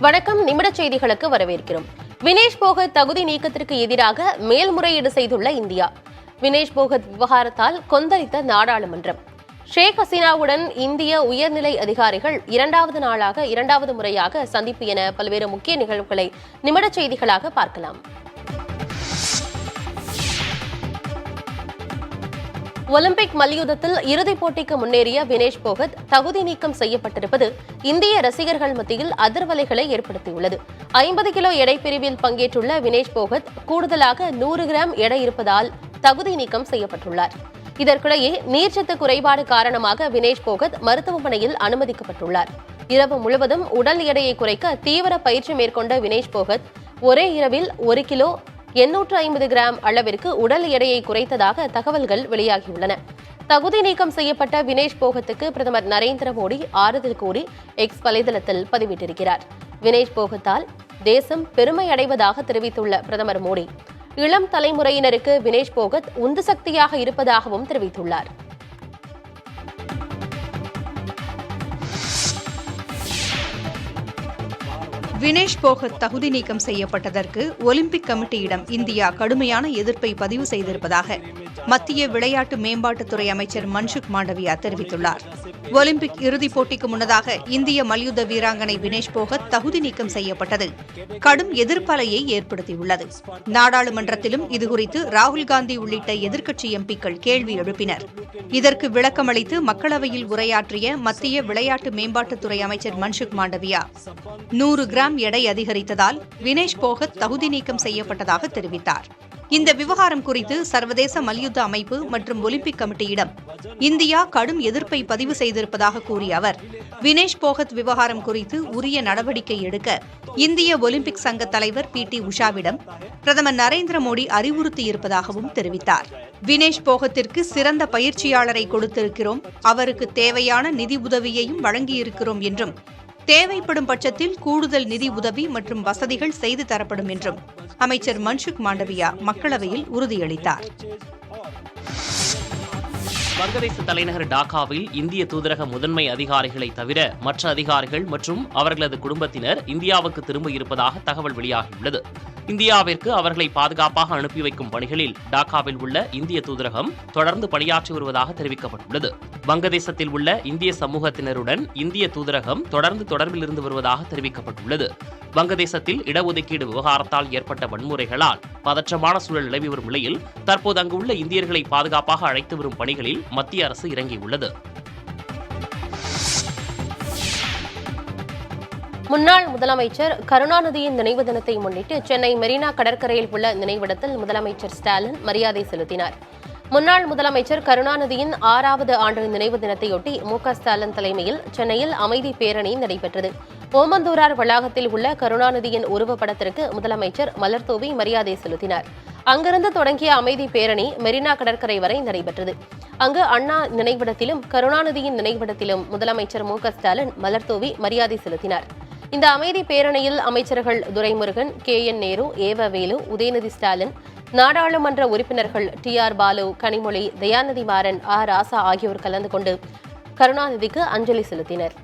வணக்கம். நிமிட செய்திகளுக்கு வரவேற்கிறோம். வினேஷ் போகத் தகுதி நீக்கத்திற்கு எதிராக மேல்முறையீடு செய்துள்ள இந்தியா. வினேஷ் போகத் விவகாரத்தால் கொந்தளித்த நாடாளுமன்றம். ஷேக் ஹசீனாவுடன் இந்திய உயர்நிலை அதிகாரிகள் இரண்டாவது முறையாக சந்திப்பு என பல்வேறு முக்கிய நிகழ்வுகளை நிமிட செய்திகளாக பார்க்கலாம். ஒலிம்பிக் மல்யுத்தத்தில் இறுதிப் போட்டிக்கு முன்னேறிய வினேஷ் போகத் தகுதி நீக்கம் செய்யப்பட்டிருப்பது இந்திய ரசிகர்கள் மத்தியில் அதிர்வலைகளை ஏற்படுத்தியுள்ளது. 50 கிலோ எடை பிரிவில் பங்கேற்றுள்ள வினேஷ் போகத் கூடுதலாக 100 கிராம் எடை இருப்பதால் தகுதி நீக்கம் செய்யப்பட்டுள்ளார். இதற்கிடையே நீர்ச்சத்து குறைபாடு காரணமாக வினேஷ் போகத் மருத்துவமனையில் அனுமதிக்கப்பட்டுள்ளார். இரவு முழுவதும் உடல் எடையை குறைக்க தீவிர பயிற்சி மேற்கொண்ட வினேஷ் போகத் ஒரே இரவில் 1 கிலோ 850 கிராம் அளவிற்கு உடல் எடையை குறைத்ததாக தகவல்கள் வெளியாகியுள்ளன. தகுதி நீக்கம் செய்யப்பட்ட வினேஷ் போகத்துக்கு பிரதமர் நரேந்திர மோடி ஆறுதல் கூறி எக்ஸ் வலைதளத்தில் பதிவிட்டிருக்கிறார். வினேஷ் போகத்தால் தேசம் பெருமை அடைவதாக தெரிவித்துள்ள பிரதமர் மோடி, இளம் தலைமுறையினருக்கு வினேஷ் போகத் உந்து சக்தியாக இருப்பதாகவும் தெரிவித்துள்ளார். வினேஷ் போகத் தகுதி நீக்கம் செய்யப்பட்டதற்கு ஒலிம்பிக் கமிட்டியிடம் இந்தியா கடுமையான எதிர்ப்பை பதிவு செய்திருப்பதாக மத்திய விளையாட்டு மேம்பாட்டுத்துறை அமைச்சர் மன்சுக் மாண்டவியா தெரிவித்துள்ளார். ஒலிம்பிக் இறுதிப் போட்டிக்கு முன்னதாக இந்திய மல்யுத்த வீராங்கனை வினேஷ் போகத் தகுதி நீக்கம் செய்யப்பட்டது கடும் எதிர்ப்பலையை ஏற்படுத்தியுள்ளது. நாடாளுமன்றத்திலும் இதுகுறித்து ராகுல் காந்தி உள்ளிட்ட எதிர்க்கட்சி எம்பிக்கள் கேள்வி எழுப்பினர். இதற்கு விளக்கமளித்து மக்களவையில் உரையாற்றிய மத்திய விளையாட்டு மேம்பாட்டுத்துறை அமைச்சர் மன்சுக் மாண்டவியா 100 கிராம் எடை அதிகரித்ததால் வினேஷ் போகத் தகுதி நீக்கம் செய்யப்பட்டதாக தெரிவித்தார். இந்த விவகாரம் குறித்து சர்வதேச மல்யுத்த அமைப்பு மற்றும் ஒலிம்பிக் கமிட்டியிடம் இந்தியா கடும் எதிர்ப்பை பதிவு செய்திருப்பதாக கூறிய அவர், வினேஷ் போகத் விவகாரம் குறித்து உரிய நடவடிக்கை எடுக்க இந்திய ஒலிம்பிக் சங்க தலைவர் PT உஷாவிடம் பிரதமர் நரேந்திர மோடி அறிவுறுத்தியிருப்பதாகவும் தெரிவித்தார். வினேஷ் போகத்திற்கு சிறந்த பயிற்சியாளரை கொடுத்திருக்கிறோம், அவருக்கு தேவையான நிதி உதவியையும் வழங்கியிருக்கிறோம் என்றும், தேவைப்படும் பட்சத்தில் கூடுதல் நிதி உதவி மற்றும் வசதிகள் செய்து தரப்படும் என்றும் அமைச்சர் மன்சுக் மாண்டவியா மக்களவையில் உறுதியளித்தார். வங்கதேச தலைநகர் டாக்காவில் இந்திய தூதரக முதன்மை அதிகாரிகளை தவிர மற்ற அதிகாரிகள் மற்றும் அவர்களது குடும்பத்தினர் இந்தியாவுக்கு திரும்ப இருப்பதாக தகவல் வெளியாகியுள்ளது. இந்தியாவிற்கு அவர்களை பாதுகாப்பாக அனுப்பி வைக்கும் பணிகளில் டாக்காவில் உள்ள இந்திய தூதரகம் தொடர்ந்து பணியாற்றி வருவதாக தெரிவிக்கப்பட்டுள்ளது. வங்கதேசத்தில் உள்ள இந்திய சமூகத்தினருடன் இந்திய தூதரகம் தொடர்ந்து தொடர்பில் இருந்து வருவதாக தெரிவிக்கப்பட்டுள்ளது. வங்கதேசத்தில் இடஒதுக்கீடு விவகாரத்தால் ஏற்பட்ட வன்முறைகளால் பதற்றமான சூழல் நிலவி வரும் நிலையில் தற்போது அங்கு உள்ள இந்தியர்களை பாதுகாப்பாக அழைத்து வரும் பணிகளில் மத்திய அரசு இறங்கியுள்ளது. முன்னாள் முதலமைச்சர் கருணாநிதியின் நினைவு தினத்தை முன்னிட்டு சென்னை மெரினா கடற்கரையில் உள்ள நினைவிடத்தில் முதலமைச்சர் ஸ்டாலின் மரியாதை செலுத்தினார். முன்னாள் முதலமைச்சர் கருணாநிதியின் 6வது ஆண்டு நினைவு தினத்தையொட்டி MK ஸ்டாலின் தலைமையில் சென்னையில் அமைதி பேரணி நடைபெற்றது. ஓமந்தூரார் வளாகத்தில் உள்ள கருணாநிதியின் உருவப்படத்திற்கு முதலமைச்சர் மலர்தூவி மரியாதை செலுத்தினார். அங்கிருந்து தொடங்கிய அமைதி பேரணி மெரினா கடற்கரை வரை நடைபெற்றது. அங்கு அண்ணா நினைவிடத்திலும் கருணாநிதியின் நினைவிடத்திலும் முதலமைச்சர் MK ஸ்டாலின் மலர்தூவி மரியாதை செலுத்தினார். இந்த அமைதி பேரணியில் அமைச்சர்கள் துரைமுருகன், KN நேரு, வேலு, உதயநிதி ஸ்டாலின், நாடாளுமன்ற உறுப்பினர்கள் TR பாலு, கனிமொழி, தயாநிதி மாறன், ராசா ஆகியோர் கலந்து கொண்டு கருணாநிதிக்கு அஞ்சலி செலுத்தினர்.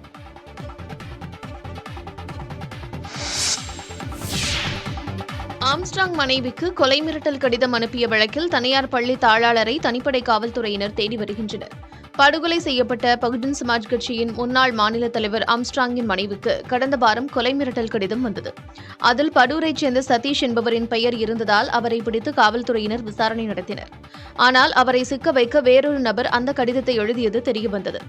ஆம்ஸ்ட்ராங் மனைவிக்கு கொலை மிரட்டல் கடிதம் அனுப்பிய வழக்கில் தனியார் பள்ளி தாளாளரை தனிப்படை காவல்துறையினர் தேடி வருகின்றனர். படுகொலை செய்யப்பட்ட பகுஜன் சமாஜ் கட்சியின் முன்னாள் மாநில தலைவர் ஆம்ஸ்ட்ராங்கின் மனைவிக்கு கடந்த வாரம் கொலை மிரட்டல் கடிதம் வந்தது. அதில் படூரைச் சேர்ந்த சதீஷ் என்பவரின் பெயர் இருந்ததால் அவரை பிடித்து காவல்துறையினர் விசாரணை நடத்தினர். ஆனால் அவரை சிக்க வைக்க வேறொரு நபர் அந்த கடிதத்தை எழுதியது தெரியவந்தது.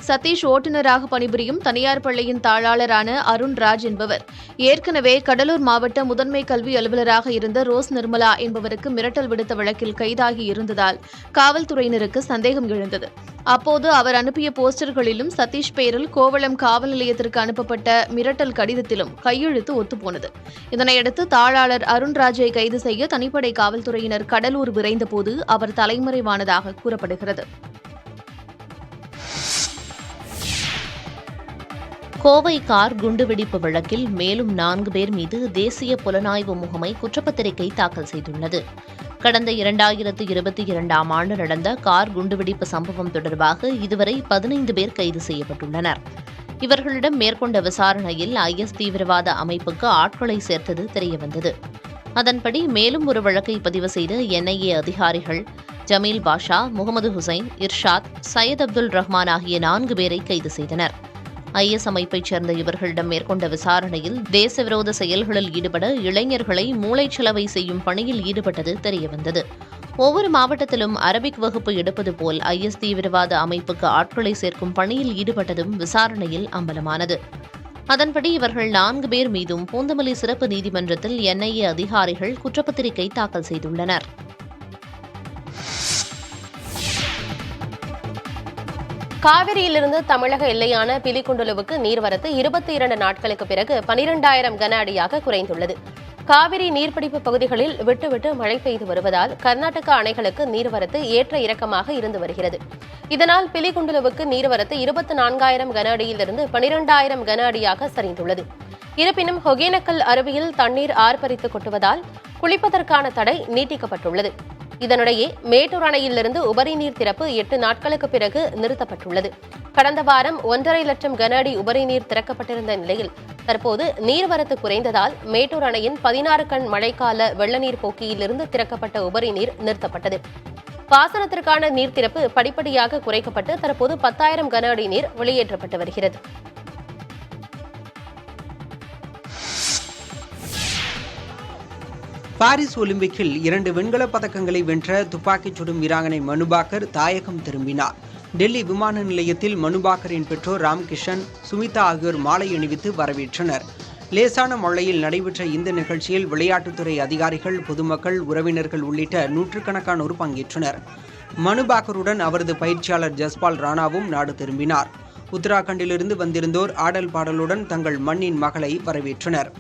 சதீஷ் ஓட்டுநராக பணிபுரியும் தனியார் பள்ளியின் தாளாளரான அருண் ராஜ் என்பவர் ஏற்கனவே கடலூர் மாவட்ட முதன்மை கல்வி அலுவலராக இருந்த ரோஸ் நிர்மலா என்பவருக்கு மிரட்டல் விடுத்த வழக்கில் கைதாகி இருந்ததால் காவல்துறையினருக்கு சந்தேகம் எழுந்தது. அப்போது அவர் அனுப்பிய போஸ்டர்களிலும் சதீஷ் பெயரில் கோவளம் காவல் நிலையத்திற்கு அனுப்பப்பட்ட மிரட்டல் கடிதத்திலும் கையெழுத்து ஒத்துப்போனது. இதனையடுத்து தாளாளர் அருண்ராஜை கைது செய்ய தனிப்படை காவல்துறையினர் கடலூர் விரைந்தபோது அவர் தலைமறைவானதாக கூறப்படுகிறது. கோவை கார் குண்டுவெடிப்பு வழக்கில் மேலும் 4 பேர் மீது தேசிய புலனாய்வு முகமை குற்றப்பத்திரிகை தாக்கல் செய்துள்ளது. கடந்த 2022ஆம் ஆண்டு நடந்த கார் குண்டுவெடிப்பு சம்பவம் தொடர்பாக இதுவரை 15 பேர் கைது செய்யப்பட்டுள்ளனர். இவர்களிடம் மேற்கொண்ட விசாரணையில் ஐஎஸ் தீவிரவாத அமைப்புக்கு ஆட்களை சேர்த்தது தெரியவந்தது. அதன்படி மேலும் ஒரு வழக்கை பதிவு செய்த என்ஐஏ அதிகாரிகள் ஜமீல் பாஷா, முகமது ஹுசைன், இர்ஷாத், சையத் அப்துல் ரஹ்மான் ஆகிய 4 பேரை கைது செய்தனர். ஐஎஸ் அமைப்பைச் சேர்ந்த இவர்களிடம் மேற்கொண்ட விசாரணையில் தேசவிரோத செயல்களில் ஈடுபட இளைஞர்களை மூளைச்சலவை செய்யும் பணியில் ஈடுபட்டது தெரியவந்தது. ஒவ்வொரு மாவட்டத்திலும் அரபிக் வகுப்பு எடுப்பது போல் ஐஎஸ் தீவிரவாத அமைப்புக்கு ஆட்களை சேர்க்கும் பணியில் ஈடுபட்டதும் விசாரணையில் அம்பலமானது. அதன்படி இவர்கள் 4 பேர் மீதும் பூந்தமல்லி சிறப்பு நீதிமன்றத்தில் என்ஐஏ அதிகாரிகள் குற்றப்பத்திரிகை தாக்கல் செய்துள்ளனர். காவிரியிலிருந்து தமிழக எல்லையான பிலிகுண்டுலுவுக்கு நீர்வரத்து 22 நாட்களுக்கு பிறகு 12,000 கன அடியாக குறைந்துள்ளது. காவிரி நீர்பிடிப்பு பகுதிகளில் விட்டு மழை பெய்து வருவதால் கர்நாடக அணைகளுக்கு நீர்வரத்து ஏற்ற இறக்கமாக இருந்து வருகிறது. இதனால் பிலிகுண்டுலுவுக்கு நீர்வரத்து 24,000 கன அடியிலிருந்து 12,000 கன அடியாக சரிந்துள்ளது. இருப்பினும் ஒகேனக்கல் அருவியில் தண்ணீர் ஆர்ப்பரித்து கொட்டுவதால் குளிப்பதற்கான தடை நீட்டிக்கப்பட்டுள்ளது. இதனிடையே மேட்டூர் அணையிலிருந்து உபரி நீர் திறப்பு 8 நாட்களுக்கு பிறகு நிறுத்தப்பட்டுள்ளது. கடந்த வாரம் 1.5 லட்சம் கன அடி உபரி நீர் திறக்கப்பட்டிருந்த நிலையில் தற்போது நீர்வரத்து குறைந்ததால் மேட்டூர் அணையின் 16 கண் மழைக்கால வெள்ளநீர் போக்கியிலிருந்து திறக்கப்பட்ட உபரி நீர் நிறுத்தப்பட்டது. பாசனத்திற்கான நீர் திறப்பு படிப்படியாக குறைக்கப்பட்டு தற்போது 10,000 கன அடி நீர் வெளியேற்றப்பட்டு வருகிறது. பாரிஸ் ஒலிம்பிக்கில் 2 வெண்கலப் பதக்கங்களை வென்ற துப்பாக்கிச் சுடும் வீராங்கனை மனுபாக்கர் தாயகம் திரும்பினார். டெல்லி விமான நிலையத்தில் மனுபாக்கரின் பெற்றோர் ராம்கிஷன், சுமிதா ஆகியோர் மாலை அணிவித்து வரவேற்றனர். லேசான மழையில் நடைபெற்ற இந்த நிகழ்ச்சியில் விளையாட்டுத்துறை அதிகாரிகள், பொதுமக்கள், உறவினர்கள் உள்ளிட்ட நூற்றுக்கணக்கானோர் பங்கேற்றனர். மனுபாக்கருடன் அவரது பயிற்சியாளர் ஜஸ்பால் ராணாவும் நாடு திரும்பினார். உத்தராகண்டிலிருந்து வந்திருந்தோர் ஆடல் பாடலுடன் தங்கள் மண்ணின் மகளை வரவேற்றனர்.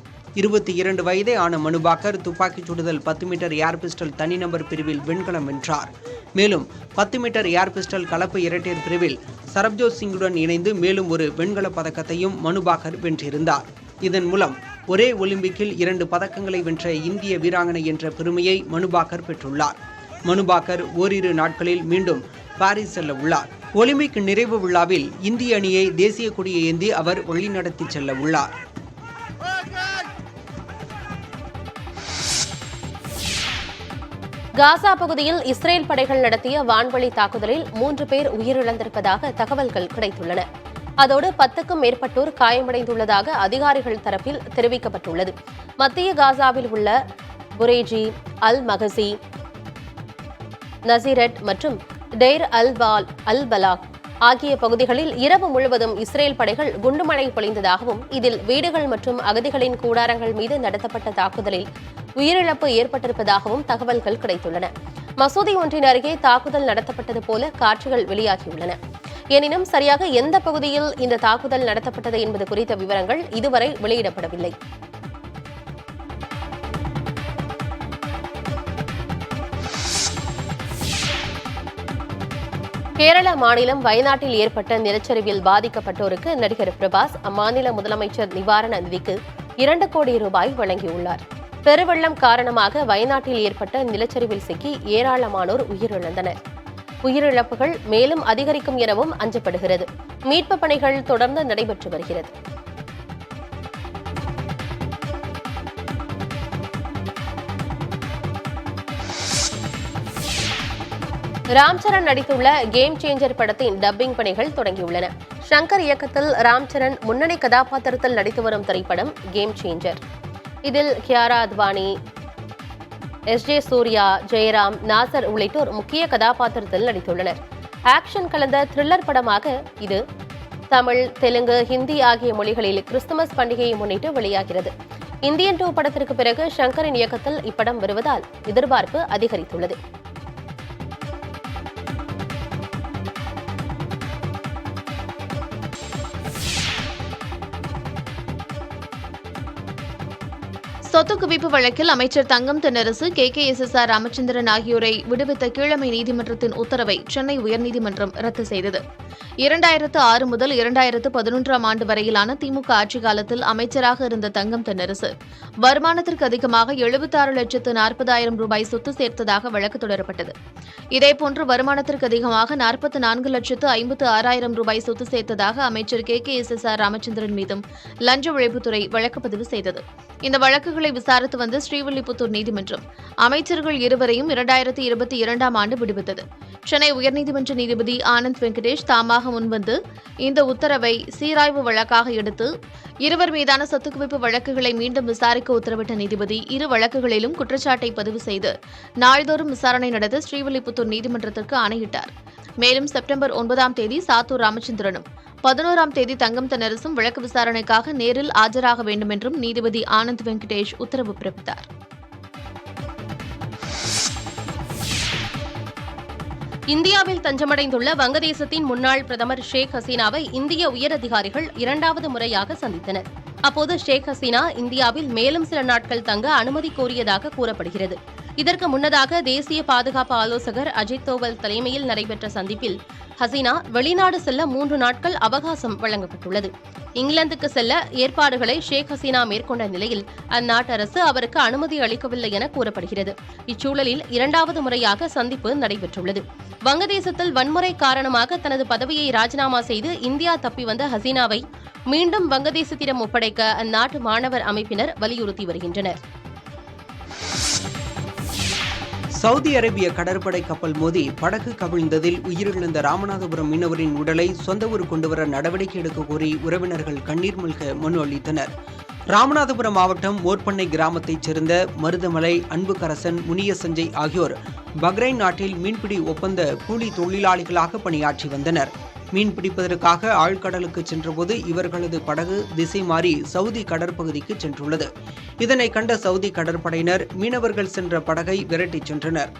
22 வயதே ஆன மனுபாக்கர் துப்பாக்கிச் சுடுதல் 10 மீட்டர் ஏர் பிஸ்டல் தனிநபர் பிரிவில் வெண்கலம் வென்றார். மேலும் 10 மீட்டர் ஏர் பிஸ்டல் கலப்பு இரட்டையர் பிரிவில் சரப்ஜோத் சிங்குடன் இணைந்து மேலும் ஒரு வெண்கலப் பதக்கத்தையும் மனுபாக்கர் வென்றிருந்தார். இதன் மூலம் ஒரே ஒலிம்பிக்கில் 2 பதக்கங்களை வென்ற இந்திய வீராங்கனை என்ற பெருமையை மனுபாக்கர் பெற்றுள்ளார். மனுபாக்கர் ஓரிரு நாட்களில் மீண்டும் பாரிஸ் செல்ல உள்ளார். ஒலிம்பிக் நிறைவு விழாவில் இந்திய அணியை தேசிய கொடியை ஏந்தி அவர் வழிநடத்தி செல்ல உள்ளார். காசா பகுதியில் இஸ்ரேல் படைகள் நடத்திய வான்வழி தாக்குதலில் 3 பேர் உயிரிழந்திருப்பதாக தகவல்கள் கிடைத்துள்ளன. அதோடு 10க்கும் மேற்பட்டோர் காயமடைந்துள்ளதாக அதிகாரிகள் தரப்பில் தெரிவிக்கப்பட்டுள்ளது. மத்திய காசாவில் உள்ள புரேஜி, அல் மகசி, நசிரட் மற்றும் டெய்ர் அல் பலாக் ஆகிய பகுதிகளில் இரவு முழுவதும் இஸ்ரேல் படைகள் குண்டுமழை பொழிந்ததாகவும் இதில் வீடுகள் மற்றும் அகதிகளின் கூடாரங்கள் மீது நடத்தப்பட்ட தாக்குதலில் உயிரிழப்பு ஏற்பட்டிருப்பதாகவும் தகவல்கள் கிடைத்துள்ளன. மசூதி ஒன்றின் அருகே தாக்குதல் நடத்தப்பட்டது போல காட்சிகள் வெளியாகியுள்ளன. எனினும் சரியாக எந்த பகுதியில் இந்த தாக்குதல் நடத்தப்பட்டது என்பது குறித்த விவரங்கள் இதுவரை வெளியிடப்படவில்லை. கேரள மாநிலம் வயநாட்டில் ஏற்பட்ட நிலச்சரிவில் பாதிக்கப்பட்டோருக்கு நடிகர் பிரபாஸ் அம்மாநில முதலமைச்சர் நிவாரண நிதிக்கு 2 கோடி ரூபாய் வழங்கியுள்ளார். பெருவெள்ளம் காரணமாக வயநாட்டில் ஏற்பட்ட நிலச்சரிவில் சிக்கி ஏராளமானோர் உயிரிழந்தனர். உயிரிழப்புகள் மேலும் அதிகரிக்கும் எனவும் அஞ்சப்படுகிறது. மீட்புப் பணிகள் தொடர்ந்து நடைபெற்று வருகிறது. ராம் சரண் நடித்துள்ள கேம் சேஞ்சர் படத்தின் டப்பிங் பணிகள் தொடங்கியுள்ளன. ஷங்கர் இயக்கத்தில் ராம் சரண் முன்னணி கதாபாத்திரத்தில் நடித்து வரும் திரைப்படம் கேம் சேஞ்சர். இதில் கியாரா அத்வானி, எஸ்.ஜே. சூர்யா, ஜெயராம், நாசர் உள்ளிட்டோர் முக்கிய கதாபாத்திரத்தில் நடித்துள்ளனர். ஆக்ஷன் கலந்த த்ரில்லர் படமாக இது தமிழ், தெலுங்கு, ஹிந்தி ஆகிய மொழிகளில் கிறிஸ்துமஸ் பண்டிகையை முன்னிட்டு வெளியாகிறது. இந்தியன் 2 படத்திற்கு பிறகு ஷங்கரின் இயக்கத்தில் இப்படம் வருவதால் எதிர்பார்ப்பு அதிகரித்துள்ளது. சொத்து குவிப்பு வழக்கில் அமைச்சர் தங்கம் தென்னரசு KKSSR ராமச்சந்திரன் ஆகியோரை விடுவித்த கீழமை நீதிமன்றத்தின் உத்தரவை சென்னை உயர்நீதிமன்றம் ரத்து செய்தது. 2006 முதல் 2011 ஆண்டு வரையிலான திமுக ஆட்சிக் காலத்தில் அமைச்சராக இருந்த தங்கம் தென்னரசு வருமானத்திற்கு அதிகமாக 76,40,000 ரூபாய் சொத்து சேர்த்ததாக வழக்கு தொடரப்பட்டது. இதேபோன்று வருமானத்திற்கு அதிகமாக 44,56,000 ரூபாய் சொத்து சேர்த்ததாக அமைச்சர் KKSSR ராமச்சந்திரன் மீதும் லஞ்ச ஒழிப்புத்துறை வழக்கு பதிவு செய்தது. இந்த வழக்குகளை விசாரித்து வந்த ஸ்ரீவில்லிபுத்தூர் நீதிமன்றம் அமைச்சர்கள் இருவரையும் 2022 ஆண்டு விடுவித்தது. சென்னை உயர்நீதிமன்ற நீதிபதி ஆனந்த் வெங்கடேஷ் தாமாக முன்வந்து இந்த உத்தரவை சீராய்வு வழக்காக எடுத்து இருவர் மீதான சொத்து குவிப்பு வழக்குகளை மீண்டும் விசாரிக்க உத்தரவிட்ட நீதிபதி இரு வழக்குகளிலும் குற்றச்சாட்டை பதிவு செய்து நாள்தோறும் விசாரணை நடத்த ஸ்ரீவில்லிபுத்தூர் நீதிமன்றத்திற்கு ஆணையிட்டார். மேலும் செப்டம்பர் 9 சாத்தூர் ராமச்சந்திரனும் 11 தங்கம் தென்னரசும் வழக்கு விசாரணைக்காக நேரில் ஆஜராக வேண்டும் என்றும் நீதிபதி ஆனந்த் வெங்கடேஷ் உத்தரவு பிறப்பித்தார். இந்தியாவில் தஞ்சமடைந்துள்ள வங்கதேசத்தின் முன்னாள் பிரதமர் ஷேக் ஹசீனாவை இந்திய உயரதிகாரிகள் 2வது முறையாக சந்தித்தனர். அப்போது ஷேக் ஹசீனா இந்தியாவில் மேலும் சில நாட்கள் தங்க அனுமதி கோரியதாக கூறப்படுகிறது. இதற்கு முன்னதாக தேசிய பாதுகாப்பு ஆலோசகர் அஜித் தோவல் தலைமையில் நடைபெற்ற சந்திப்பில் ஹசீனா வெளிநாடு செல்ல 3 நாட்கள் அவகாசம் வழங்கப்பட்டுள்ளது. இங்கிலாந்துக்கு செல்ல ஏற்பாடுகளை ஷேக் ஹசீனா மேற்கொண்ட நிலையில் அந்நாட்டு அரசு அவருக்கு அனுமதி அளிக்கவில்லை என கூறப்படுகிறது. இச்சூழலில் 2வது முறையாக சந்திப்பு நடைபெற்றுள்ளது. வங்கதேசத்தில் வன்முறை காரணமாக தனது பதவியை ராஜினாமா செய்து இந்தியா தப்பி வந்த ஹசீனாவை மீண்டும் வங்கதேசத்திடம் ஒப்படைக்க அந்நாட்டு மாணவர் அமைப்பினர் வலியுறுத்தி வருகின்றனர். சவுதி அரேபிய கடற்படை கப்பல் மோதி படகு கவிழ்ந்ததில் உயிரிழந்த ராமநாதபுரம் மீனவரின் உடலை சொந்த ஊர் கொண்டுவர நடவடிக்கை எடுக்க கோரி உறவினர்கள் கண்ணீர் மல்க மனு அளித்தனர். ராமநாதபுரம் மாவட்டம் மோர்பண்ணை கிராமத்தைச் சேர்ந்த மருதமலை, அன்புக்கரசன், முனிய சஞ்சய் ஆகியோர் பஹ்ரைன் நாட்டில் மீன்பிடி ஒப்பந்த கூலி தொழிலாளிகளாக பணியாற்றி வந்தனர். மீன் பிடிப்பதற்காக ஆழ்கடலுக்கு சென்றபோது இவர்களது படகு திசை மாறி சவுதி கடற்பகுதிக்கு சென்றுள்ளது. இதனை கண்ட சவுதி கடற்படையினர் மீனவர்கள் சென்ற படகை விரட்டிச் சென்றனர்.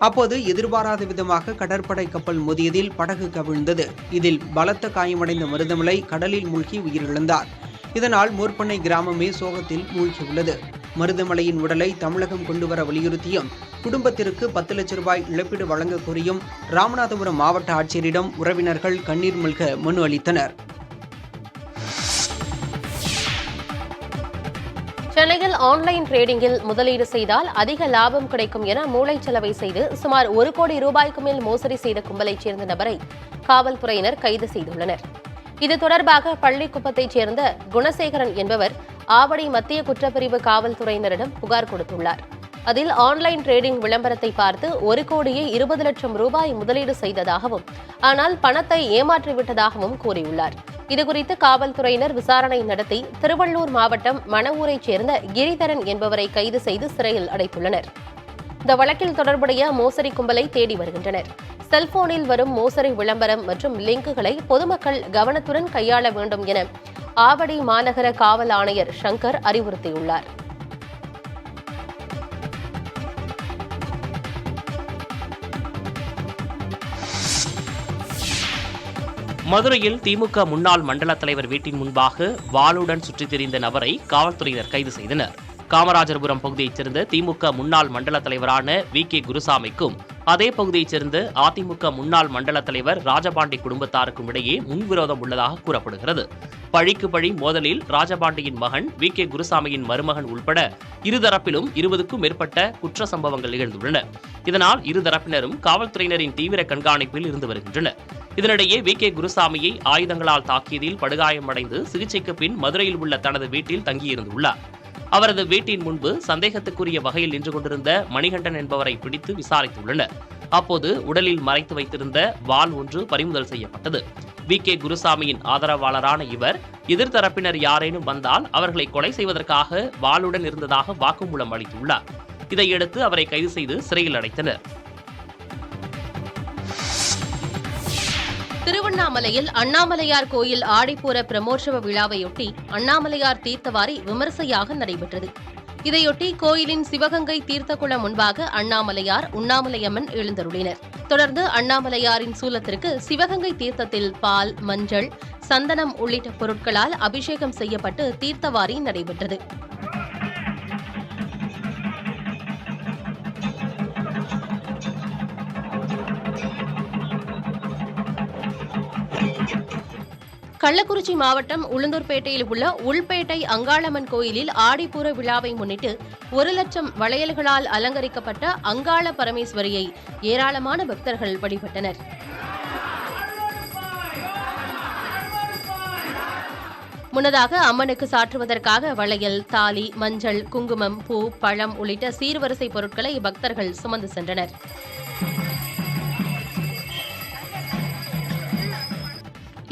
அப்போது எதிர்பாராத விதமாக கடற்படை கப்பல் மோதியதில் படகு கவிழ்ந்தது. இதில் பலத்த காயமடைந்த மருதமலை கடலில் மூழ்கி உயிரிழந்தார். இதனால் மோர்பண்ணை கிராமமே சோகத்தில் மூழ்கியுள்ளது. மருதமலையின் உடலை தமிழகம் கொண்டுவர வலியுறுத்தியும் குடும்பத்திற்கு 10 லட்சம் ரூபாய் இழப்பீடு வழங்க கோரியும் ராமநாதபுரம் மாவட்ட ஆட்சியரிடம் உறவினர்கள் கண்ணீர் மல்க மனு அளித்தனர். சென்னையில் ஆன்லைன் டிரேடிங்கில் முதலீடு செய்தால் அதிக லாபம் கிடைக்கும் என மூளைச்சலவை செய்து சுமார் 1 கோடி ரூபாய்க்கு மேல் மோசடி செய்த கும்பலைச் சேர்ந்த நபரை காவல்துறையினர் கைது செய்துள்ளனர். இது தொடர்பாக பள்ளிக்குப்பத்தைச் சேர்ந்த குணசேகரன் என்பவர் ஆவடி மத்திய குற்றப்பிரிவு காவல்துறையினரிடம் புகார் கொடுத்துள்ளார். அதில் ஆன்லைன் டிரேடிங் விளம்பரத்தை பார்த்து 1 கோடியே 20 லட்சம் ரூபாய் முதலீடு செய்ததாகவும் ஆனால் பணத்தை ஏமாற்றிவிட்டதாகவும் கூறியுள்ளார். இதுகுறித்து காவல்துறையினர் விசாரணை நடத்தி திருவள்ளூர் மாவட்டம் மணவூரைச் சேர்ந்த கிரிதரன் என்பவரை கைது செய்து சிறையில் அடைத்துள்ளனர். இந்த வழக்கில் தொடர்புடைய மோசடி கும்பலை தேடி வருகின்றனர். செல்போனில் வரும் மோசடி விளம்பரம் மற்றும் லிங்குகளை பொதுமக்கள் கவனத்துடன் கையாள வேண்டும் என ஆவடி மாநகர காவல் ஆணையர் சங்கர் அறிவுறுத்தியுள்ளார். மதுரையில் திமுக முன்னாள் மண்டல தலைவர் வீட்டின் முன்பாக வாளுடன் சுற்றித் திரிந்த நபரை காவல்துறையினர் கைது செய்தனர். காமராஜர்புரம் பகுதியைச் சேர்ந்த திமுக முன்னாள் மண்டல தலைவரான VK குருசாமிக்கும் அதே பகுதியைச் சேர்ந்த அதிமுக முன்னாள் மண்டல தலைவர் ராஜபாண்டி குடும்பத்தாருக்கும் இடையே முன்விரோதம் உள்ளதாக கூறப்படுகிறது. பழிக்கு பழி மோதலில் ராஜபாண்டியின் மகன் VK குருசாமியின் மருமகன் உள்பட இருதரப்பிலும் 20க்கும் மேற்பட்ட குற்ற சம்பவங்கள் நிகழ்ந்துள்ளன. இதனால் இருதரப்பினரும் காவல்துறையினரின் தீவிர கண்காணிப்பில் இருந்து வருகின்றனர். இதனிடையே VK குருசாமியை ஆயுதங்களால் தாக்கியதில் படுகாயமடைந்து சிகிச்சைக்கு பின் மதுரையில் உள்ள தனது வீட்டில் தங்கியிருந்துள்ளார். அவரது வீட்டின் முன்பு சந்தேகத்துக்குரிய வகையில் நின்று கொண்டிருந்த மணிகண்டன் என்பவரை பிடித்து விசாரித்துள்ளனர். அப்போது உடலில் மறைத்து வைத்திருந்த வாள் ஒன்று பறிமுதல் செய்யப்பட்டது. VK குருசாமியின் ஆதரவாளரான இவர் எதிர்த்தரப்பினர் யாரேனும் வந்தால் அவர்களை கொலை செய்வதற்காக வாளுடன் இருந்ததாக வாக்குமூலம் அளித்துள்ளார். இதையடுத்து அவரை கைது செய்து சிறையில் அடைத்தனர். திருவண்ணாமலையில் அண்ணாமலையார் கோயில் ஆடிப்பூர பிரமோற்சவ விழாவையொட்டி அண்ணாமலையார் தீர்த்தவாரி விமரிசையாக நடைபெற்றது. இதையொட்டி கோயிலின் சிவகங்கை தீர்த்தக்குளம் முன்பாக அண்ணாமலையார், உண்ணாமலையம்மன் எழுந்தருளினர். தொடர்ந்து அண்ணாமலையாரின் சூலத்திற்கு சிவகங்கை தீர்த்தத்தில் பால், மஞ்சள், சந்தனம் உள்ளிட்ட பொருட்களால் அபிஷேகம் செய்யப்பட்டு தீர்த்தவாரி நடைபெற்றது. கள்ளக்குறிச்சி மாவட்டம் உளுந்தூர்பேட்டையில் உள்ள உள்பேட்டை அங்காளம்மன் கோயிலில் ஆடிப்பூர விழாவை முன்னிட்டு 1,00,000 வளையல்களால் அலங்கரிக்கப்பட்ட அங்காள பரமேஸ்வரியை ஏராளமான பக்தர்கள் வழிபட்டனர். முன்னதாக அம்மனுக்கு சாற்றுவதற்காக வளையல், தாலி, மஞ்சள், குங்குமம், பூ, பழம் உள்ளிட்ட சீர்வரிசை பொருட்களை பக்தர்கள் சுமந்து சென்றனர்.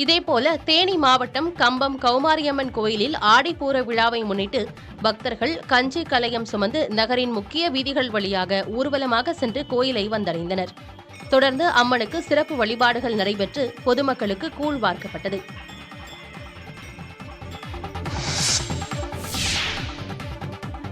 இதேபோல தேனி மாவட்டம் கம்பம் கௌமாரியம்மன் கோயிலில் ஆடிப்பூர விழாவை முன்னிட்டு பக்தர்கள் கஞ்சி கலயம் சுமந்து நகரின் முக்கிய வீதிகள் வழியாக ஊர்வலமாக சென்று கோயிலை வந்தடைந்தனர். தொடர்ந்து அம்மனுக்கு சிறப்பு வழிபாடுகள் நடைபெற்று பொதுமக்களுக்கு கூழ் வார்க்கப்பட்டது.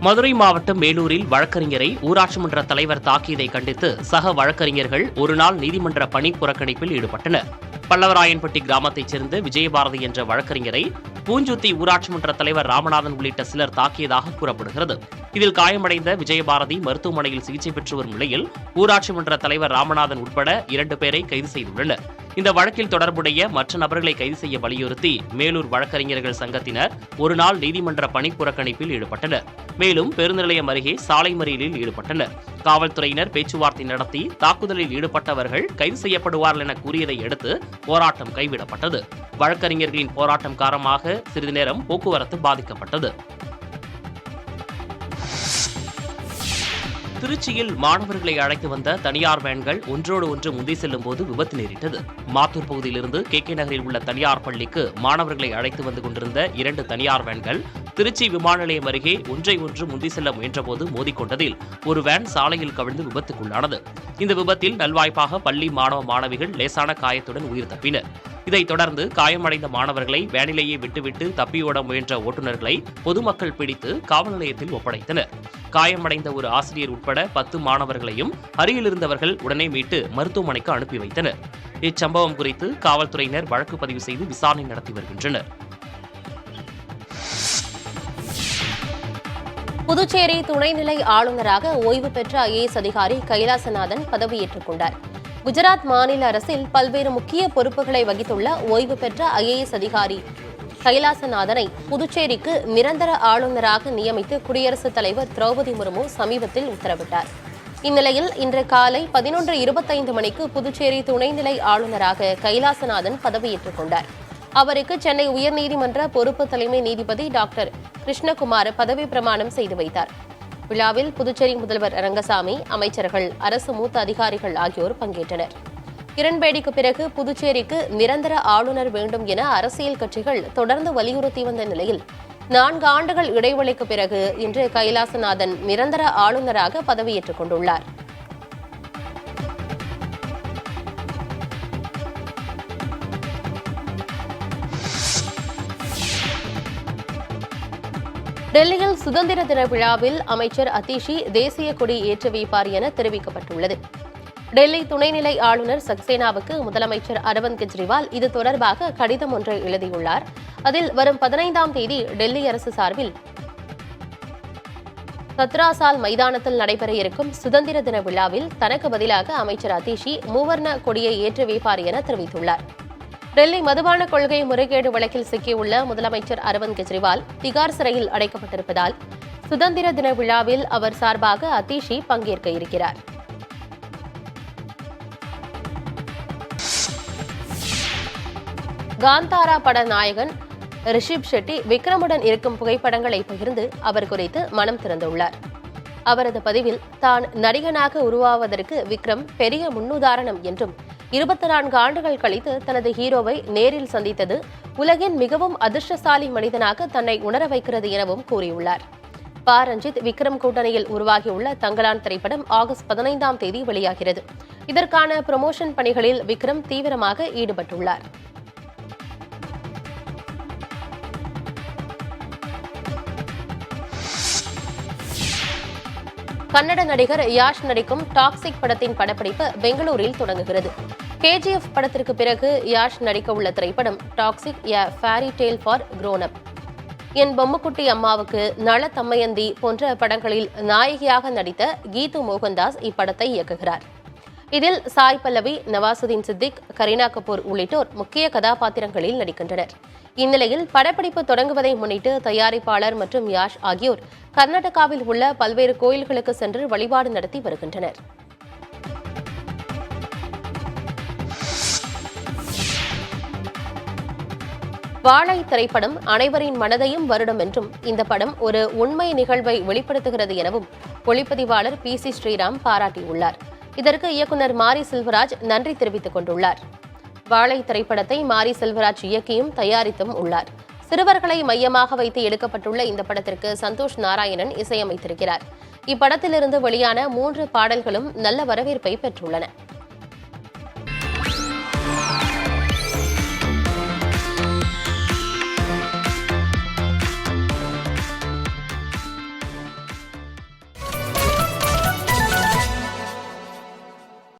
மதுரை மாவட்டம் மேலூரில் வழக்கறிஞரை ஊராட்சி மன்ற தலைவர் தாக்கியதை கண்டித்து சக வழக்கறிஞர்கள் ஒருநாள் நீதிமன்ற பணி புறக்கணிப்பில் ஈடுபட்டனர். பல்லவராயன்பட்டி கிராமத்தைச் சேர்ந்த விஜயபாரதி என்ற வழக்கறிஞரை பூஞ்சுத்தி ஊராட்சி மன்ற தலைவர் ராமநாதன் உள்ளிட்ட சிலர் தாக்கியதாக கூறப்படுகிறது. இதில் காயமடைந்த விஜயபாரதி மருத்துவமனையில் சிகிச்சை பெற்று வரும் நிலையில் ஊராட்சி மன்ற தலைவர் ராமநாதன் உட்பட 2 பேரை கைது செய்துள்ளனர். இந்த வழக்கில் தொடர்புடைய மற்ற நபர்களை கைது செய்ய வலியுறுத்தி மேலூர் வழக்கறிஞர்கள் சங்கத்தினர் ஒருநாள் நீதிமன்ற பணி புறக்கணிப்பில் ஈடுபட்டனர். மேலும் பெருநிலையம் அருகே சாலை மறியலில் ஈடுபட்டனர். காவல்துறையினர் பேச்சுவார்த்தை நடத்தி தாக்குதலில் ஈடுபட்டவர்கள் கைது செய்யப்படுவார்கள் என கூறியதை அடுத்து போராட்டம் கைவிடப்பட்டது. வழக்கறிஞர்களின் போராட்டம் காரணமாக சிறிது நேரம் போக்குவரத்து பாதிக்கப்பட்டது. திருச்சியில் மாணவர்களை அழைத்து வந்த தனியார் வேன்கள் ஒன்றோடு ஒன்று முந்தி செல்லும் போது விபத்து நேரிட்டது. மாத்தூர் பகுதியிலிருந்து KK நகரில் உள்ள தனியார் பள்ளிக்கு மாணவர்களை அழைத்து வந்து கொண்டிருந்த 2 தனியார் வேன்கள் திருச்சி விமான நிலையம் அருகே ஒன்றை ஒன்று முந்தி செல்ல முயன்றபோது மோதிக்கொண்டதில் ஒரு வேன் சாலையில் கவிழ்ந்து விபத்துக்குள்ளானது. இந்த விபத்தில் நல்வாய்ப்பாக பள்ளி மாணவ மாணவிகள் லேசான காயத்துடன் உயிர் தப்பினர். இதைத் தொடர்ந்து காயமடைந்த மாணவர்களை வேனிலேயே விட்டுவிட்டு தப்பியோட முயன்ற ஓட்டுநர்களை பொதுமக்கள் பிடித்து காவல் நிலையத்தில் ஒப்படைத்தனர். காயமடைந்த ஒரு ஆசிரியர் உட்பட 10 மாணவர்களையும் அருகில் இருந்தவர்கள் உடனே மீட்டு மருத்துவமனைக்கு அனுப்பி வைத்தனர். இச்சம்பவம் குறித்து காவல்துறையினர் வழக்கு பதிவு செய்து விசாரணை நடத்தி வருகின்றனர். புதுச்சேரி துணைநிலை ஆளுநராக ஓய்வு பெற்ற IAS அதிகாரி கைலாசநாதன் பதவியேற்றுக் கொண்டார். குஜராத் மாநில அரசில் பல்வேறு முக்கிய பொறுப்புகளை வகித்துள்ள ஓய்வு பெற்ற IAS அதிகாரி கைலாசநாதனை புதுச்சேரிக்கு நிரந்தர ஆளுநராக நியமித்து குடியரசுத் தலைவர் திரௌபதி முர்மு சமீபத்தில் உத்தரவிட்டார். இந்நிலையில் இன்று காலை 11:25 மணிக்கு புதுச்சேரி துணைநிலை ஆளுநராக கைலாசநாதன் பதவியேற்றுக் கொண்டார். அவருக்கு சென்னை உயர்நீதிமன்ற பொறுப்பு தலைமை நீதிபதி டாக்டர் கிருஷ்ணகுமார் பதவி பிரமாணம் செய்து வைத்தார். விழாவில் புதுச்சேரி முதல்வர் ரங்கசாமி, அமைச்சர்கள், அரசு மூத்த அதிகாரிகள் ஆகியோர் பங்கேற்றனர். கிரண்பேடிக்கு பிறகு புதுச்சேரிக்கு நிரந்தர ஆளுநர் வேண்டும் என அரசியல் கட்சிகள் தொடர்ந்து வலியுறுத்தி வந்த நிலையில் 4 ஆண்டுகள் இடைவெளிக்கு பிறகு இன்று கைலாசநாதன் நிரந்தர ஆளுநராக பதவியேற்றுக் கொண்டுள்ளார். டெல்லியில் சுதந்திர தின விழாவில் அமைச்சர் அதிஷி தேசிய கொடி ஏற்றி வைப்பார் என தெரிவிக்கப்பட்டுள்ளது. டெல்லி துணைநிலை ஆளுநர் சக்சேனாவுக்கு முதலமைச்சர் அரவிந்த் கெஜ்ரிவால் இது தொடர்பாக கடிதம் ஒன்றை எழுதியுள்ளார். அதில் வரும் 15ஆம் தேதி டெல்லி அரசு சார்பில் சத்ராசால் மைதானத்தில் நடைபெற இருக்கும் சுதந்திர தின விழாவில் தனக்கு பதிலாக அமைச்சர் அதிஷி மூவர்ண கொடியை ஏற்றி வைப்பார் என தெரிவித்துள்ளார். டெல்லி மதுபான கொள்கை முறைகேடு வழக்கில் சிக்கியுள்ள முதலமைச்சர் அரவிந்த் கெஜ்ரிவால் திகார் சிறையில் அடைக்கப்பட்டிருப்பதால் சுதந்திர தின விழாவில் அவர் சார்பாக அதிஷி பங்கேற்க இருக்கிறார். காந்தாரா பட நாயகன் ரிஷிப் ஷெட்டி விக்ரமுடன் இருக்கும் புகைப்படங்களை பகிர்ந்து அவர் குறித்து மனம் திறந்துள்ளார். அவரது பதிவில் தான் நடிகனாக உருவாவதற்கு விக்ரம் பெரிய முன்னுதாரணம் என்றும் 24 ஆண்டுகள் கழித்து தனது ஹீரோவை நேரில் சந்தித்தது உலகின் மிகவும் அதிர்ஷ்டசாலி மனிதனாக தன்னை உணர வைக்கிறது எனவும் கூறியுள்ளார். ப. ரஞ்சித் விக்ரம் கூட்டணியில் உருவாகியுள்ள தங்கலான் திரைப்படம் ஆகஸ்ட் 15ஆம் தேதி வெளியாகிறது. இதற்கான ப்ரமோஷன் பணிகளில் விக்ரம் தீவிரமாக ஈடுபட்டுள்ளார். கன்னட நடிகர் யாஷ் நடிக்கும் டாக்ஸிக் படத்தின் படப்பிடிப்பு பெங்களூரில் தொடங்குகிறது. KGF படத்திற்கு பிறகு யாஷ் நடிக்க உள்ள திரைப்படம் toxic a fairy tale for grown up. என் பொம்முக்குட்டி அம்மாவுக்கு, நள தம்மையந்தி போன்ற படங்களில் நாயகியாக நடித்த கீது மோகன்தாஸ் இப்படத்தை இயக்குகிறார். இதில் சாய் பல்லவி, நவாசுதீன் சித்திக், கரீனா கபூர் உள்ளிட்டோர் முக்கிய கதாபாத்திரங்களில் நடிக்கின்றனர். இந்நிலையில் படப்பிடிப்பு தொடங்குவதை முன்னிட்டு தயாரிப்பாளர் மற்றும் யாஷ் ஆகியோர் கர்நாடகாவில் உள்ள பல்வேறு கோயில்களுக்கு சென்று வழிபாடு நடத்தி வருகின்றனர். வாழை திரைப்படம் அனைவரின் மனதையும் வருடும் என்றும் இந்த படம் ஒரு உண்மை நிகழ்வை வெளிப்படுத்துகிறது எனவும் ஒளிப்பதிவாளர் PC ஸ்ரீராம் பாராட்டியுள்ளார். இதற்கு இயக்குநர் மாரி செல்வராஜ் நன்றி தெரிவித்துக் கொண்டுள்ளார். வாழை திரைப்படத்தை மாரி செல்வராஜ் இயக்கியும் தயாரித்தும் உள்ளார். சிறுவர்களை மையமாக வைத்து எடுக்கப்பட்டுள்ள இந்த படத்திற்கு சந்தோஷ் நாராயணன் இசையமைத்திருக்கிறார். இப்படத்திலிருந்து வெளியான 3 பாடல்களும் நல்ல வரவேற்பை பெற்றுள்ளன.